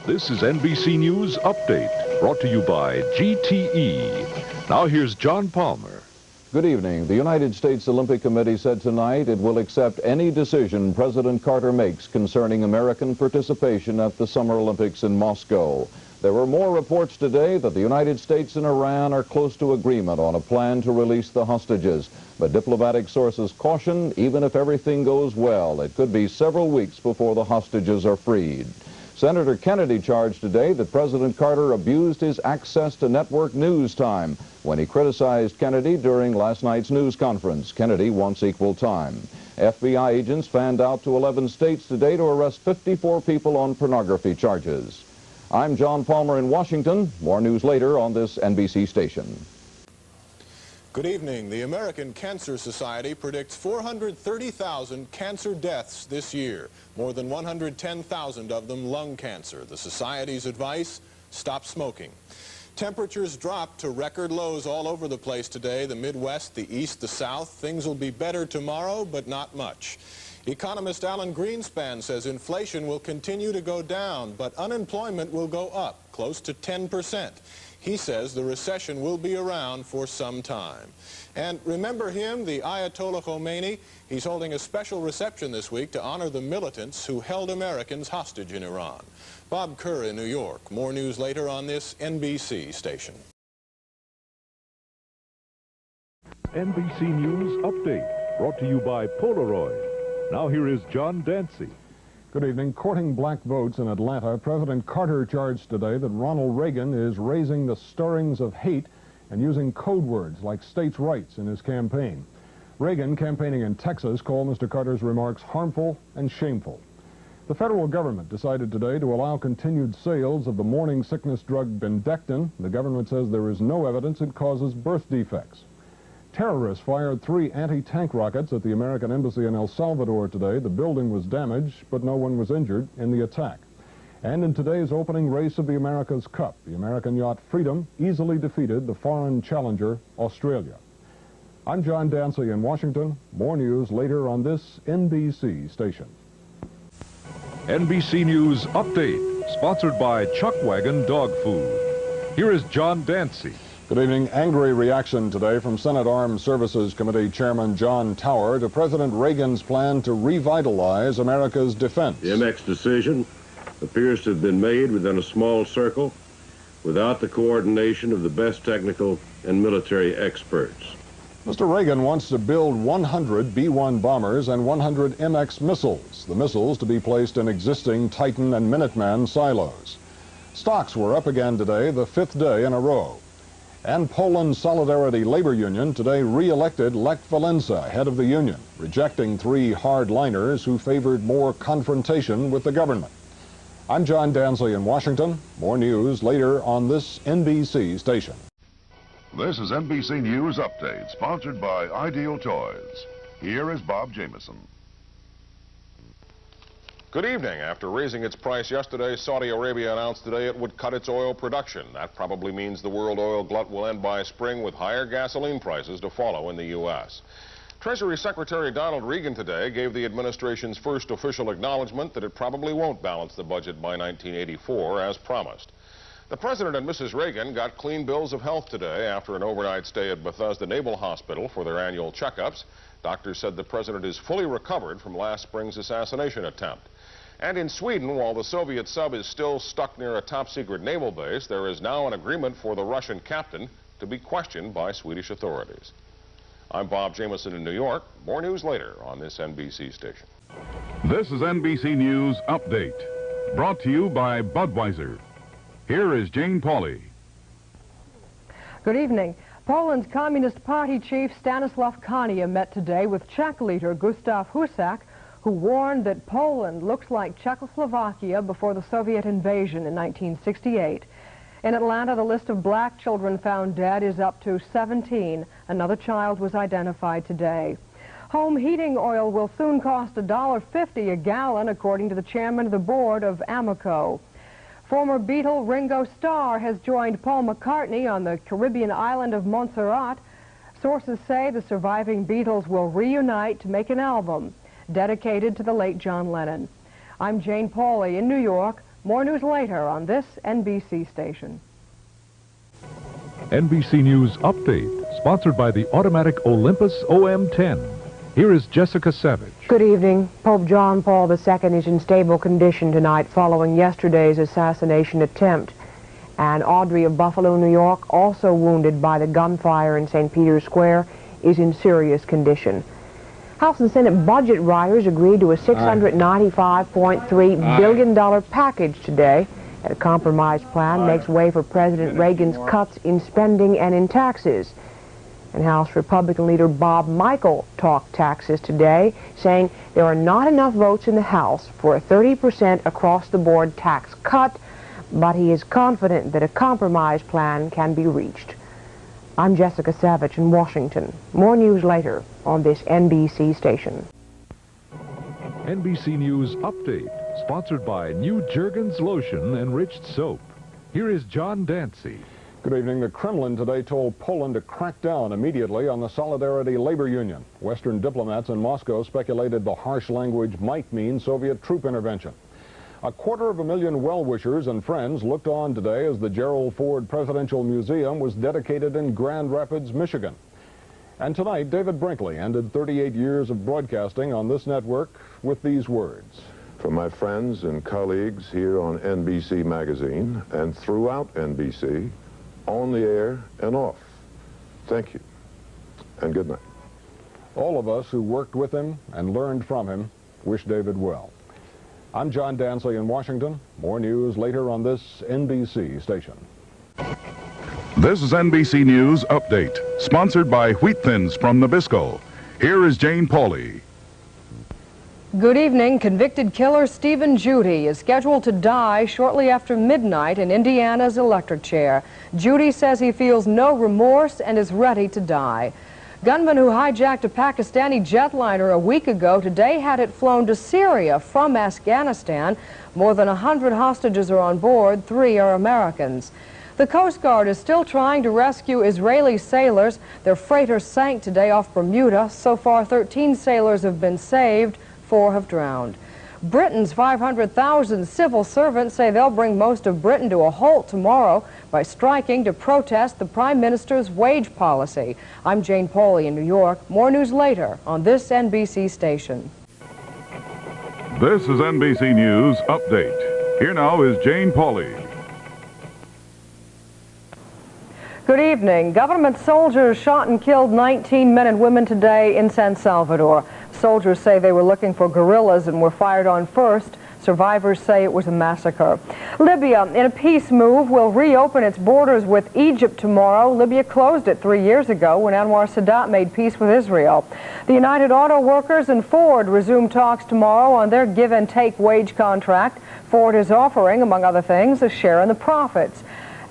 This is NBC News Update, brought to you by GTE. Now here's John Palmer. Good evening. The United States Olympic Committee said tonight it will accept any decision President Carter makes concerning American participation at the Summer Olympics in Moscow. There were more reports today that the United States and Iran are close to agreement on a plan to release the hostages. But diplomatic sources caution, even if everything goes well, it could be several weeks before the hostages are freed. Senator Kennedy charged today that President Carter abused his access to network news time when he criticized Kennedy during last night's news conference. Kennedy wants equal time. FBI agents fanned out to 11 states today to arrest 54 people on pornography charges. I'm John Palmer in Washington. More news later on this NBC station. Good evening. The American Cancer Society predicts 430,000 cancer deaths this year, more than 110,000 of them lung cancer. The Society's advice: stop smoking. Temperatures dropped to record lows all over the place today, the Midwest, the East, the South. Things will be better tomorrow, but not much. Economist Alan Greenspan says inflation will continue to go down, but unemployment will go up, close to 10%. He says the recession will be around for some time. And remember him, the Ayatollah Khomeini? He's holding a special reception this week to honor the militants who held Americans hostage in Iran. Bob Kerr in New York. More news later on this NBC station. NBC News Update, brought to you by Polaroid. Now here is John Dancy. Good evening. Courting black votes in Atlanta, President Carter charged today that Ronald Reagan is raising the stirrings of hate and using code words like states' rights in his campaign. Reagan, campaigning in Texas, called Mr. Carter's remarks harmful and shameful. The federal government decided today to allow continued sales of the morning sickness drug Bendectin. The government says there is no evidence it causes birth defects. Terrorists fired 3 anti-tank rockets at the American embassy in El Salvador today. The building was damaged, but no one was injured in the attack. And in today's opening race of the America's Cup, the American yacht Freedom easily defeated the foreign challenger, Australia. I'm John Dancy in Washington. More news later on this NBC station. NBC News Update, sponsored by Chuck Wagon Dog Food. Here is John Dancy. Good evening. Angry reaction today from Senate Armed Services Committee Chairman John Tower to President Reagan's plan to revitalize America's defense. The MX decision appears to have been made within a small circle without the coordination of the best technical and military experts. Mr. Reagan wants to build 100 B-1 bombers and 100 MX missiles, the missiles to be placed in existing Titan and Minuteman silos. Stocks were up again today, the 5th day in a row. And Poland's Solidarity Labor Union today re-elected Lech Walesa, head of the union, rejecting 3 hardliners who favored more confrontation with the government. I'm John Dancy in Washington. More news later on this NBC station. This is NBC News Update, sponsored by Ideal Toys. Here is Bob Jameson. Good evening. After raising its price yesterday, Saudi Arabia announced today it would cut its oil production. That probably means the world oil glut will end by spring with higher gasoline prices to follow in the U.S. Treasury Secretary Donald Regan today gave the administration's first official acknowledgement that it probably won't balance the budget by 1984 as promised. The President and Mrs. Reagan got clean bills of health today after an overnight stay at Bethesda Naval Hospital for their annual checkups. Doctors said the President is fully recovered from last spring's assassination attempt. And in Sweden, while the Soviet sub is still stuck near a top-secret naval base, there is now an agreement for the Russian captain to be questioned by Swedish authorities. I'm Bob Jameson in New York. More news later on this NBC station. This is NBC News Update, brought to you by Budweiser. Here is Jane Pauley. Good evening. Poland's Communist Party chief Stanislaw Kania met today with Czech leader Gustav Husak, who warned that Poland looks like Czechoslovakia before the Soviet invasion in 1968. In Atlanta, the list of black children found dead is up to 17. Another child was identified today. Home heating oil will soon cost $1.50 a gallon, according to the chairman of the board of Amoco. Former Beatle Ringo Starr has joined Paul McCartney on the Caribbean island of Montserrat. Sources say the surviving Beatles will reunite to make an album dedicated to the late John Lennon. I'm Jane Pauley in New York. More news later on this NBC station. NBC News Update, sponsored by the automatic Olympus OM10. Here is Jessica Savage. Good evening. Pope John Paul II is in stable condition tonight following yesterday's assassination attempt. And Audrey of Buffalo, New York, also wounded by the gunfire in St. Peter's Square, is in serious condition. House and Senate budget writers agreed to a $695.3 billion package today. A compromise plan makes way for President Reagan's cuts in spending and in taxes. And House Republican leader Bob Michael talked taxes today, saying there are not enough votes in the House for a 30% across-the-board tax cut, but he is confident that a compromise plan can be reached. I'm Jessica Savage in Washington. More news later on this NBC station. NBC News Update, sponsored by New Jergens Lotion Enriched Soap. Here is John Dancy. Good evening. The Kremlin today told Poland to crack down immediately on the Solidarity Labor Union. Western diplomats in Moscow speculated the harsh language might mean Soviet troop intervention. 250,000 well-wishers and friends looked on today as the Gerald Ford Presidential Museum was dedicated in Grand Rapids, Michigan. And tonight, David Brinkley ended 38 years of broadcasting on this network with these words. For my friends and colleagues here on NBC Magazine and throughout NBC, on the air and off, thank you and good night. All of us who worked with him and learned from him wish David well. I'm John Dancy in Washington. More news later on this NBC station. This is NBC News Update, sponsored by Wheat Thins from Nabisco. Here is Jane Pauley. Good evening. Convicted killer Stephen Judy is scheduled to die shortly after midnight in Indiana's electric chair. Judy says he feels no remorse and is ready to die. Gunmen who hijacked a Pakistani jetliner a week ago today had it flown to Syria from Afghanistan. More than 100 hostages are on board. 3 are Americans. The Coast Guard is still trying to rescue Israeli sailors. Their freighter sank today off Bermuda. So far, 13 sailors have been saved. 4 have drowned. Britain's 500,000 civil servants say they'll bring most of Britain to a halt tomorrow by striking to protest the Prime Minister's wage policy. I'm Jane Pauley in New York. More news later on this NBC station. This is NBC News Update. Here now is Jane Pauley. Good evening. Government soldiers shot and killed 19 men and women today in San Salvador. Soldiers say they were looking for guerrillas and were fired on first. Survivors say it was a massacre. Libya, in a peace move, will reopen its borders with Egypt tomorrow. Libya closed it 3 years ago when Anwar Sadat made peace with Israel. The United Auto Workers and Ford resume talks tomorrow on their give-and-take wage contract. Ford is offering, among other things, a share in the profits.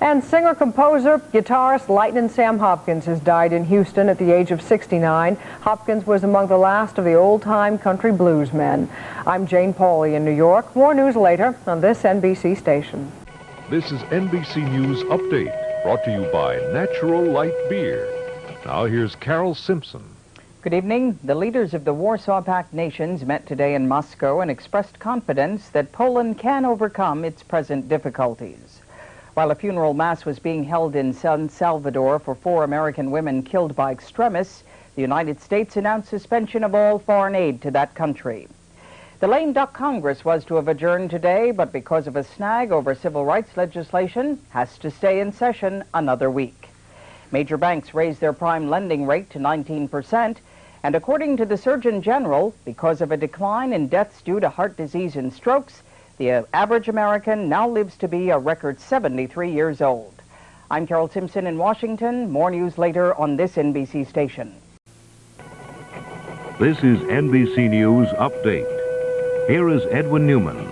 And singer-composer, guitarist Lightnin' Sam Hopkins has died in Houston at the age of 69. Hopkins was among the last of the old-time country blues men. I'm Jane Pauley in New York. More news later on this NBC station. This is NBC News Update, brought to you by Natural Light Beer. Now here's Carol Simpson. Good evening. The leaders of the Warsaw Pact nations met today in Moscow and expressed confidence that Poland can overcome its present difficulties. While a funeral mass was being held in San Salvador for 4 American women killed by extremists, the United States announced suspension of all foreign aid to that country. The lame duck Congress was to have adjourned today, but because of a snag over civil rights legislation, has to stay in session another week. Major banks raised their prime lending rate to 19%, and according to the Surgeon General, because of a decline in deaths due to heart disease and strokes, the average American now lives to be a record 73 years old. I'm Carol Simpson in Washington. More news later on this NBC station. This is NBC News Update. Here is Edwin Newman.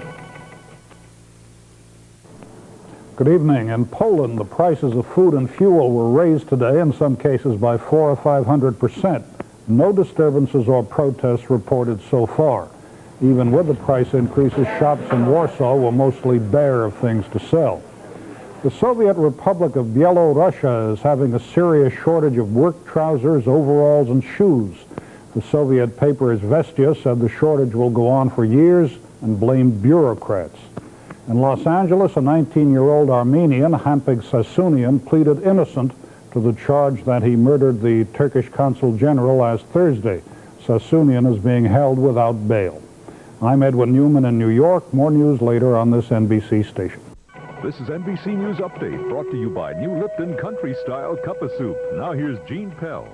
Good evening. In Poland, the prices of food and fuel were raised today, in some cases by 400% or 500%. No disturbances or protests reported so far. Even with the price increases, shops in Warsaw were mostly bare of things to sell. The Soviet Republic of Byelorussia is having a serious shortage of work trousers, overalls, and shoes. The Soviet paper Izvestia said the shortage will go on for years and blamed bureaucrats. In Los Angeles, a 19-year-old Armenian, Hampik Sassounian, pleaded innocent to the charge that he murdered the Turkish consul general last Thursday. Sassounian is being held without bail. I'm Edwin Newman in New York. More news later on this NBC station. This is NBC News Update, brought to you by New Lipton Country Style Cup of Soup. Now here's Gene Pell.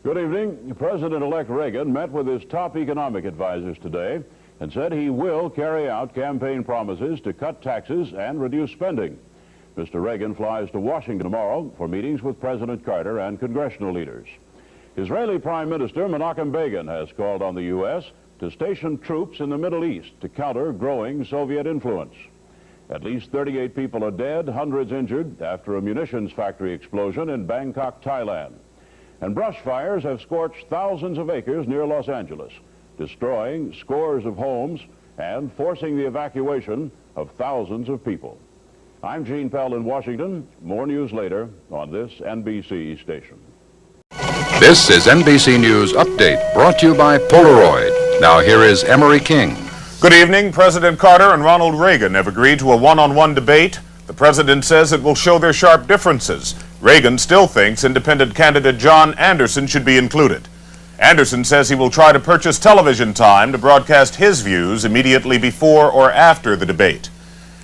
Good evening. President-elect Reagan met with his top economic advisors today and said he will carry out campaign promises to cut taxes and reduce spending. Mr. Reagan flies to Washington tomorrow for meetings with President Carter and congressional leaders. Israeli Prime Minister Menachem Begin has called on the U.S. to station troops in the Middle East to counter growing Soviet influence. At least 38 people are dead, hundreds injured after a munitions factory explosion in Bangkok, Thailand. And brush fires have scorched thousands of acres near Los Angeles, destroying scores of homes and forcing the evacuation of thousands of people. I'm Gene Pell in Washington. More news later on this NBC station. This is NBC News Update, brought to you by Polaroid. Now here is Emery King. Good evening. President Carter and Ronald Reagan have agreed to a one-on-one debate. The president says it will show their sharp differences. Reagan still thinks independent candidate John Anderson should be included. Anderson says he will try to purchase television time to broadcast his views immediately before or after the debate.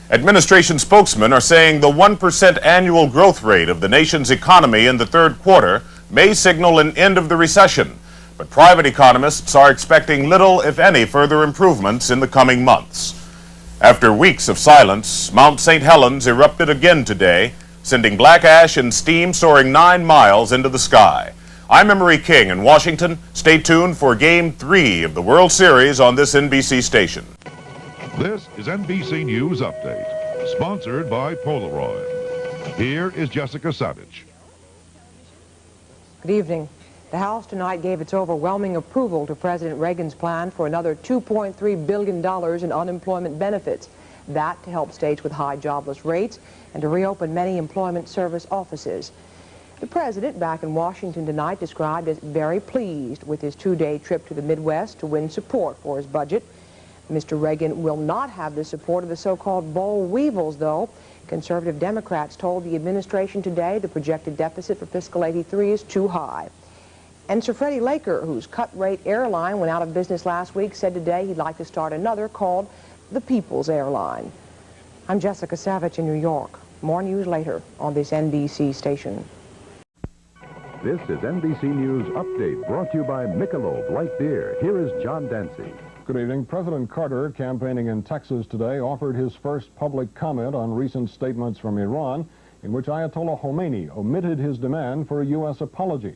Administration spokesmen are saying the 1% annual growth rate of the nation's economy in the third quarter may signal an end of the recession, but private economists are expecting little, if any, further improvements in the coming months. After weeks of silence, Mount St. Helens erupted again today, sending black ash and steam soaring 9 miles into the sky. I'm Emery King in Washington. Stay tuned for Game 3 of the World Series on this NBC station. This is NBC News Update, sponsored by Polaroid. Here is Jessica Savage. Good evening. The House tonight gave its overwhelming approval to President Reagan's plan for another $2.3 billion in unemployment benefits. That to help states with high jobless rates and to reopen many employment service offices. The president, back in Washington tonight, described as very pleased with his 2-day trip to the Midwest to win support for his budget. Mr. Reagan will not have the support of the so-called boll weevils, though. Conservative Democrats told the administration today the projected deficit for fiscal 83 is too high. And Sir Freddie Laker, whose cut-rate airline went out of business last week, said today he'd like to start another called the People's Airline. I'm Jessica Savage in New York. More news later on this NBC station. This is NBC News Update, brought to you by Michelob Light Beer. Here is John Dancy. Good evening. President Carter, campaigning in Texas today, offered his first public comment on recent statements from Iran, in which Ayatollah Khomeini omitted his demand for a U.S. apology.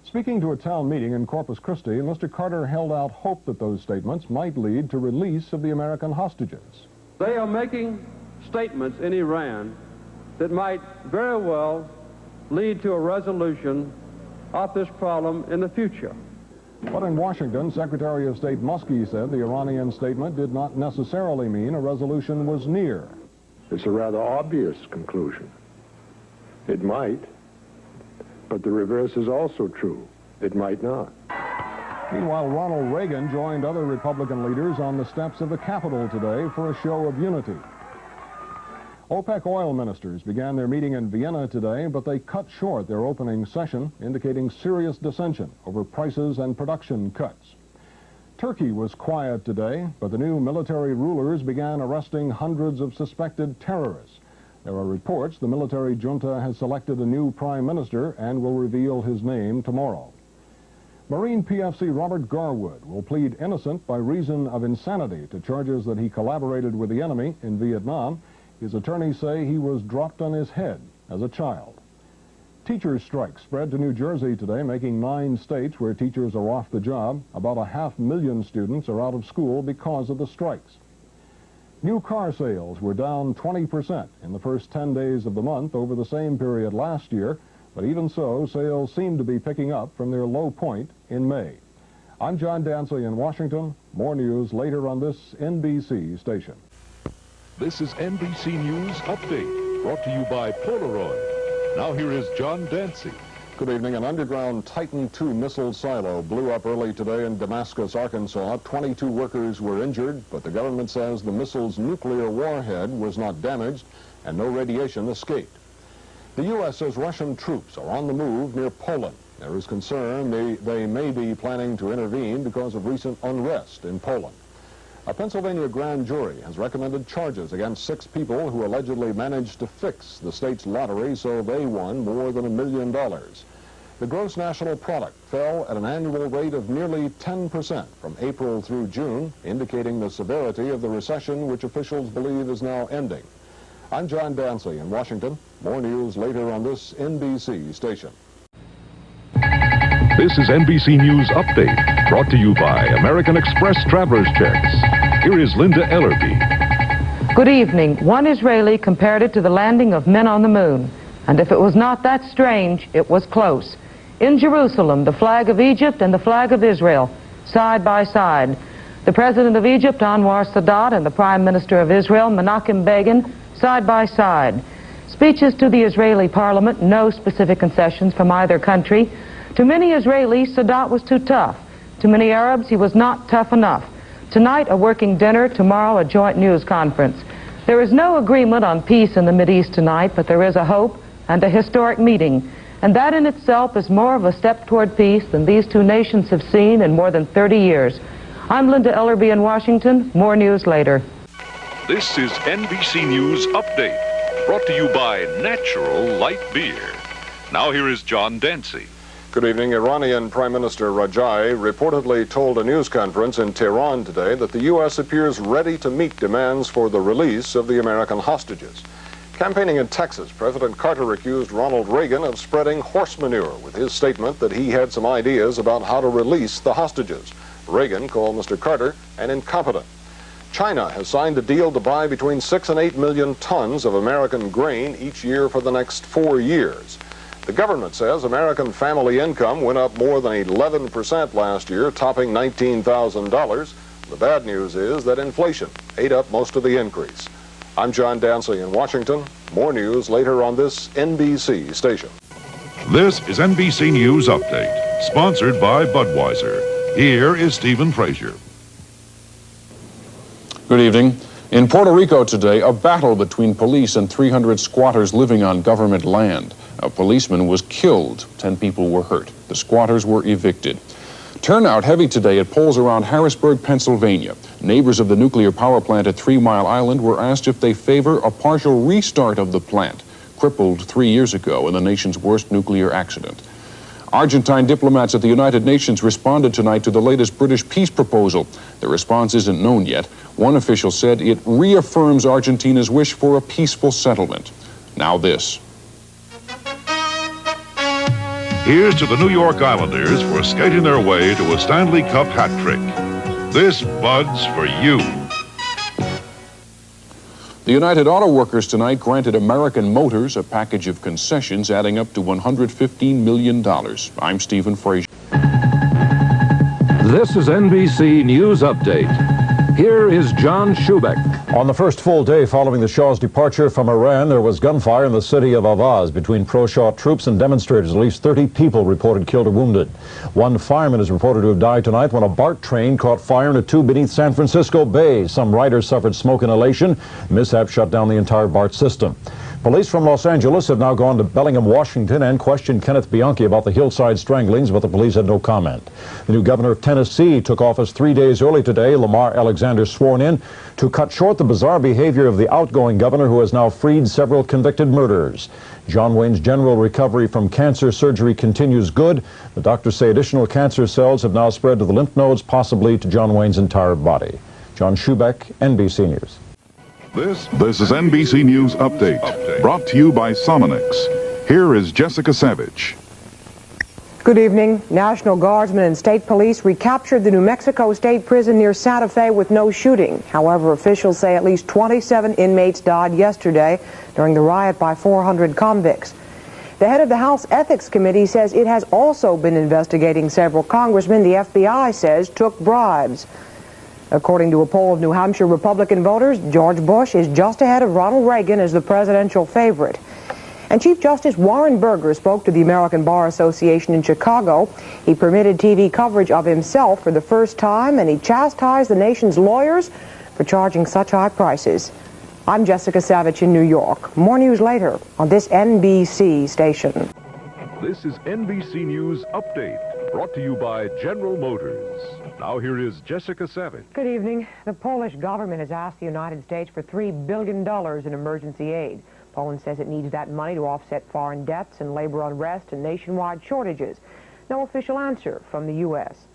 Speaking to a town meeting in Corpus Christi, Mr. Carter held out hope that those statements might lead to release of the American hostages. They are making statements in Iran that might very well lead to a resolution of this problem in the future. But in Washington, Secretary of State Muskie said the Iranian statement did not necessarily mean a resolution was near. It's a rather obvious conclusion. It might, but the reverse is also true. It might not. Meanwhile, Ronald Reagan joined other Republican leaders on the steps of the Capitol today for a show of unity. OPEC oil ministers began their meeting in Vienna today, but they cut short their opening session, indicating serious dissension over prices and production cuts. Turkey was quiet today, but the new military rulers began arresting hundreds of suspected terrorists. There are reports the military junta has selected a new prime minister and will reveal his name tomorrow. Marine PFC Robert Garwood will plead innocent by reason of insanity to charges that he collaborated with the enemy in Vietnam. His attorneys say he was dropped on his head as a child. Teachers' strike spread to New Jersey today, making 9 states where teachers are off the job. About 500,000 students are out of school because of the strikes. New car sales were down 20% in the first 10 days of the month over the same period last year, but even so, sales seem to be picking up from their low point in May. I'm John Dancy in Washington. More news later on this NBC station. This is NBC News Update, brought to you by Polaroid. Now here is John Dancy. Good evening. An underground Titan II missile silo blew up early today in Damascus, Arkansas. 22 workers were injured, but the government says the missile's nuclear warhead was not damaged and no radiation escaped. The U.S. says Russian troops are on the move near Poland. There is concern they may be planning to intervene because of recent unrest in Poland. A Pennsylvania grand jury has recommended charges against 6 people who allegedly managed to fix the state's lottery so they won more than $1 million. The gross national product fell at an annual rate of nearly 10% from April through June, indicating the severity of the recession which officials believe is now ending. I'm John Dancy in Washington. More news later on this NBC station. This is NBC News Update, brought to you by American Express Traveler's Checks. Here is Linda Ellerby. Good evening. One Israeli compared it to the landing of men on the moon. And if it was not that strange, it was close. In Jerusalem, the flag of Egypt and the flag of Israel, side by side. The President of Egypt, Anwar Sadat, and the Prime Minister of Israel, Menachem Begin, side by side. Speeches to the Israeli parliament, no specific concessions from either country. To many Israelis, Sadat was too tough. To many Arabs, he was not tough enough. Tonight, a working dinner. Tomorrow, a joint news conference. There is no agreement on peace in the Mideast tonight, but there is a hope and a historic meeting. And that in itself is more of a step toward peace than these two nations have seen in more than 30 years. I'm Linda Ellerby in Washington. More news later. This is NBC News Update, brought to you by Natural Light Beer. Now here is John Dancy. Good evening. Iranian Prime Minister Rajai reportedly told a news conference in Tehran today that the U.S. appears ready to meet demands for the release of the American hostages. Campaigning in Texas, President Carter accused Ronald Reagan of spreading horse manure with his statement that he had some ideas about how to release the hostages. Reagan called Mr. Carter an incompetent. China has signed a deal to buy between 6 and 8 million tons of American grain each year for the next 4 years. The government says American family income went up more than 11% last year, topping $19,000. The bad news is that inflation ate up most of the increase. I'm John Dancy in Washington. More news later on this NBC station. This is NBC News Update, sponsored by Budweiser. Here is Stephen Frazier. Good evening. In Puerto Rico today, a battle between police and 300 squatters living on government land. A policeman was killed. 10 people were hurt. The squatters were evicted. Turnout heavy today at polls around Harrisburg, Pennsylvania. Neighbors of the nuclear power plant at 3 Mile Island were asked if they favor a partial restart of the plant, crippled 3 years ago in the nation's worst nuclear accident. Argentine diplomats at the United Nations responded tonight to the latest British peace proposal. The response isn't known yet. One official said it reaffirms Argentina's wish for a peaceful settlement. Now this. Here's to the New York Islanders for skating their way to a Stanley Cup hat trick. This Bud's for you. The United Auto Workers tonight granted American Motors a package of concessions adding up to $115 million. I'm Stephen Frazier. This is NBC News Update. Here is John Schubeck. On the first full day following the Shah's departure from Iran, there was gunfire in the city of Avaz between pro-Shah troops and demonstrators. At least 30 people reported killed or wounded. One fireman is reported to have died tonight when a BART train caught fire in a tube beneath San Francisco Bay. Some riders suffered smoke inhalation. Mishap shut down the entire BART system. Police from Los Angeles have now gone to Bellingham, Washington, and questioned Kenneth Bianchi about the hillside stranglings, but the police had no comment. The new governor of Tennessee took office 3 days early today. Lamar Alexander sworn in to cut short the bizarre behavior of the outgoing governor, who has now freed several convicted murderers. John Wayne's general recovery from cancer surgery continues good. The doctors say additional cancer cells have now spread to the lymph nodes, possibly to John Wayne's entire body. John Schubeck, NBC News. This is NBC News Update, brought to you by Somonix. Here is Jessica Savage. Good evening. National Guardsmen and state police recaptured the New Mexico State Prison near Santa Fe with no shooting. However, officials say at least 27 inmates died yesterday during the riot by 400 convicts. The head of the House Ethics Committee says it has also been investigating several congressmen the FBI says took bribes. According to a poll of New Hampshire Republican voters, George Bush is just ahead of Ronald Reagan as the presidential favorite. And Chief Justice Warren Burger spoke to the American Bar Association in Chicago. He permitted TV coverage of himself for the first time, and he chastised the nation's lawyers for charging such high prices. I'm Jessica Savage in New York. More news later on this NBC station. This is NBC News Update, brought to you by General Motors. Now here is Jessica Savage. Good evening. The Polish government has asked the United States for $3 billion in emergency aid. Poland says it needs that money to offset foreign debts and labor unrest and nationwide shortages. No official answer from the U.S.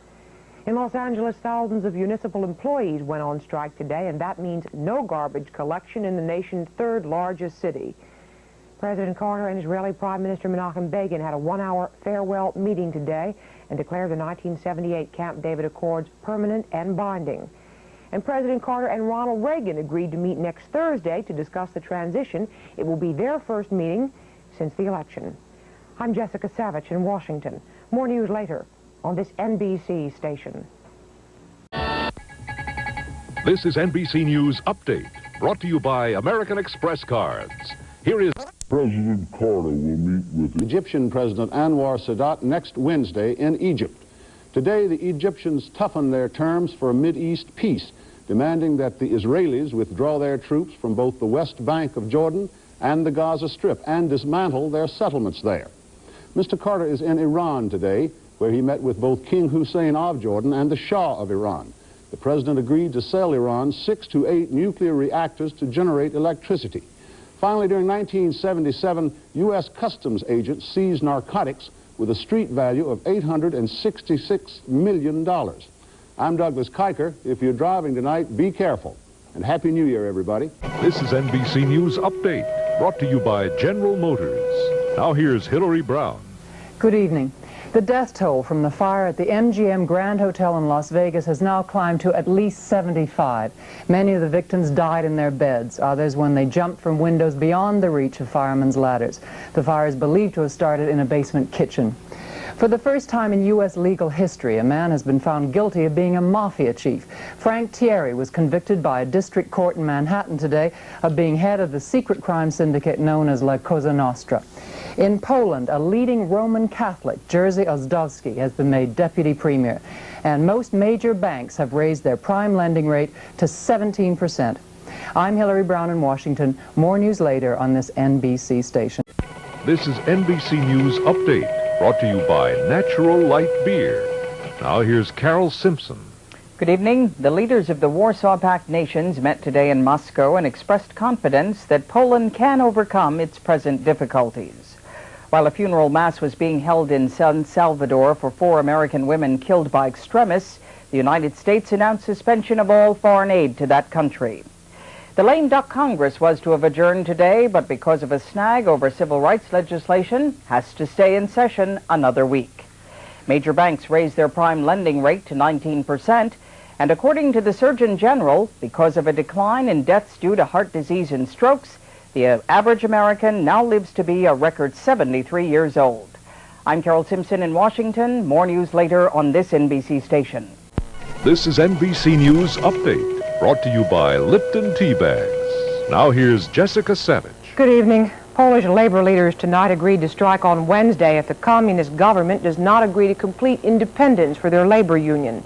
In Los Angeles, thousands of municipal employees went on strike today, and that means no garbage collection in the nation's third largest city. President Carter and Israeli Prime Minister Menachem Begin had a one-hour farewell meeting today and declared the 1978 Camp David Accords permanent and binding. And President Carter and Ronald Reagan agreed to meet next Thursday to discuss the transition. It will be their first meeting since the election. I'm Jessica Savage in Washington. More news later on this NBC station. This is NBC News Update, brought to you by American Express Cards. Here is President Carter will meet with Egyptian President Anwar Sadat next Wednesday in Egypt. Today, the Egyptians toughen their terms for a Mideast peace, demanding that the Israelis withdraw their troops from both the West Bank of Jordan and the Gaza Strip and dismantle their settlements there. Mr. Carter is in Iran today, where he met with both King Hussein of Jordan and the Shah of Iran. The president agreed to sell Iran 6 to 8 nuclear reactors to generate electricity. Finally, during 1977, U.S. Customs agents seized narcotics with a street value of $866 million. I'm Douglas Kiker. If you're driving tonight, be careful. And Happy New Year, everybody. This is NBC News Update, brought to you by General Motors. Now here's Hillary Brown. Good evening. The death toll from the fire at the MGM Grand Hotel in Las Vegas has now climbed to at least 75. Many of the victims died in their beds, others when they jumped from windows beyond the reach of firemen's ladders. The fire is believed to have started in a basement kitchen. For the first time in U.S. legal history, a man has been found guilty of being a mafia chief. Frank Thierry was convicted by a district court in Manhattan today of being head of the secret crime syndicate known as La Cosa Nostra. In Poland, a leading Roman Catholic, Jerzy Ozdowski, has been made deputy premier. And most major banks have raised their prime lending rate to 17%. I'm Hillary Brown in Washington. More news later on this NBC station. This is NBC News Update, brought to you by Natural Light Beer. Now here's Carol Simpson. Good evening. The leaders of the Warsaw Pact nations met today in Moscow and expressed confidence that Poland can overcome its present difficulties. While a funeral mass was being held in San Salvador for 4 American women killed by extremists, the United States announced suspension of all foreign aid to that country. The lame duck Congress was to have adjourned today, but because of a snag over civil rights legislation, has to stay in session another week. Major banks raised their prime lending rate to 19%, and according to the Surgeon General, because of a decline in deaths due to heart disease and strokes, the average American now lives to be a record 73 years old. I'm Carol Simpson in Washington. More news later on this NBC station. This is NBC News Update, brought to you by Lipton Tea Bags. Now here's Jessica Savage. Good evening. Polish labor leaders tonight agreed to strike on Wednesday if the communist government does not agree to complete independence for their labor union.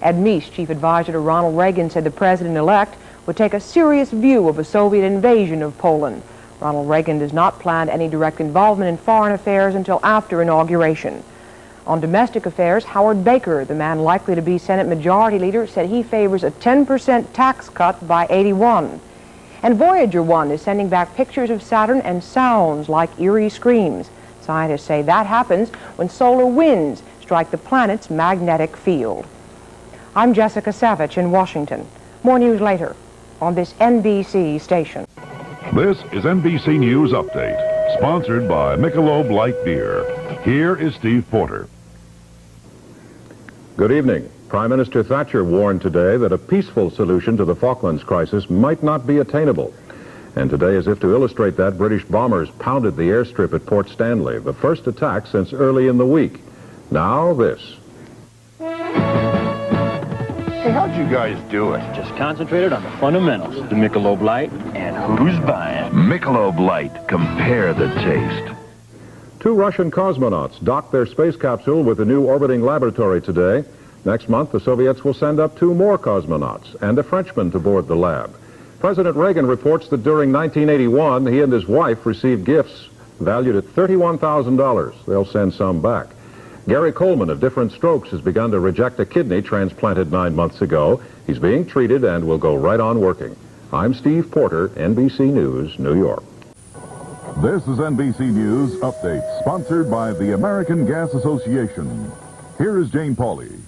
Ed Meese, chief advisor to Ronald Reagan, said the president-elect would take a serious view of a Soviet invasion of Poland. Ronald Reagan does not plan any direct involvement in foreign affairs until after inauguration. On domestic affairs, Howard Baker, the man likely to be Senate Majority Leader, said he favors a 10% tax cut by '81. And Voyager 1 is sending back pictures of Saturn and sounds like eerie screams. Scientists say that happens when solar winds strike the planet's magnetic field. I'm Jessica Savage in Washington. More news later on this NBC station. This is NBC News Update, sponsored by Michelob Light Beer. Here is Steve Porter. Good evening. Prime Minister Thatcher warned today that a peaceful solution to the Falklands crisis might not be attainable. And today, as if to illustrate that, British bombers pounded the airstrip at Port Stanley, the first attack since early in the week. Now this. Hey, how'd you guys do it? Just concentrated on the fundamentals. The Michelob Light and who's buying. Michelob Light. Compare the taste. 2 Russian cosmonauts docked their space capsule with the new orbiting laboratory today. Next month, the Soviets will send up 2 more cosmonauts and a Frenchman to board the lab. President Reagan reports that during 1981, he and his wife received gifts valued at $31,000. They'll send some back. Gary Coleman of Different Strokes has begun to reject a kidney transplanted 9 months ago. He's being treated and will go right on working. I'm Steve Porter, NBC News, New York. This is NBC News Update, sponsored by the American Gas Association. Here is Jane Pauley.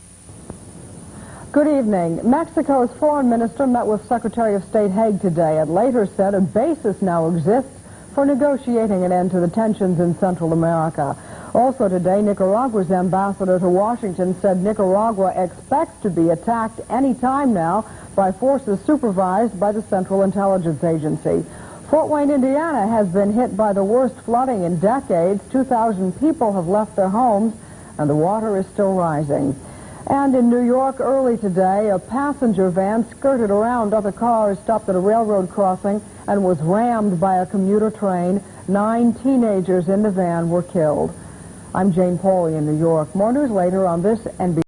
Good evening. Mexico's foreign minister met with Secretary of State Haig today and later said a basis now exists for negotiating an end to the tensions in Central America. Also today, Nicaragua's ambassador to Washington said Nicaragua expects to be attacked any time now by forces supervised by the Central Intelligence Agency. Fort Wayne, Indiana has been hit by the worst flooding in decades. 2,000 people have left their homes and the water is still rising. And in New York early today, a passenger van skirted around other cars, stopped at a railroad crossing, and was rammed by a commuter train. 9 teenagers in the van were killed. I'm Jane Pauley in New York. More news later on this NBC.